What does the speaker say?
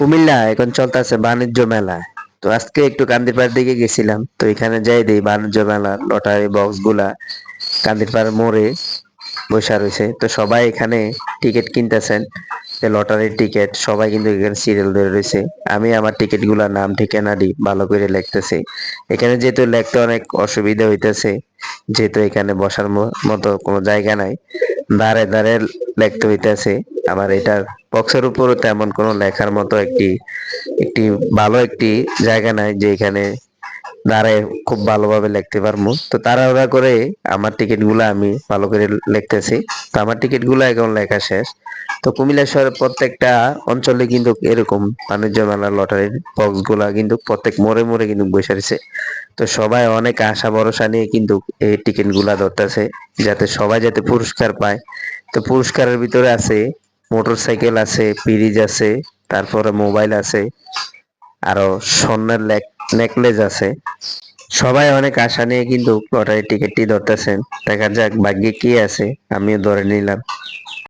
কুমিল্লা এখন চলতেছে বাণিজ্য মেলা। তো আজকে একটু কান্দিরপাড়ের দিকে গেছিলাম, তো এখানে যাই দিই বাণিজ্য মেলা লটারি বক্স গুলা কান্দিরপাড় মোড়ে বসে রয়েছে। তো সবাই এখানে টিকিট কিনতেছেন, যে লটারির টিকিট সবাই কিন্তু এখানে সিরিয়াল ধরে রয়েছে। আমি আমার টিকিট গুলার নাম ঠিকানা দিই ভালো করে লিখতেছি। এখানে যেহেতু লিখতে অনেক অসুবিধা হইতেছে, যেহেতু এখানে বসার মতো কোনো জায়গা নাই, দাঁড়ে দাঁড়ে লিখতে হইতেছে। আমার এটার বক্সের উপরও তেমন কোনো লেখার মতো একটি একটি ভালো একটি জায়গা নাই যে এখানে দাঁড়ায় খুব ভালোভাবে লিখতে পারবো। তো তাড়াহুড়া করে আমার টিকিট গুলা আমি ভালো করে লিখতেছি। তো আমার টিকিট গুলা এখন লেখা শেষ। তো কুমিল্লা শহরের প্রত্যেকটা অঞ্চলে কিন্তু এরকম বাণিজ্য মেলা লটারির বক্স গুলা কিন্তু প্রত্যেক মোড়ে মোড়ে কিন্তু বসে রয়েছে। তো সবাই অনেক আশা ভরসা নিয়ে কিন্তু এই টিকিট গুলা ধরতেছে, যাতে সবাই যাতে পুরস্কার পায়। তো পুরস্কারের ভিতরে আছে মোটর সাইকেল আছে, ফ্রিজ আছে, তারপরে মোবাইল আছে, আরো স্বর্ণের নেকলেস আছে। সবাই অনেক আশা নিয়ে কিন্তু লটারির টিকিটটি ধরতেছেন। দেখা যাক ভাগ্যে কি আছে, আমিও ধরে নিলাম।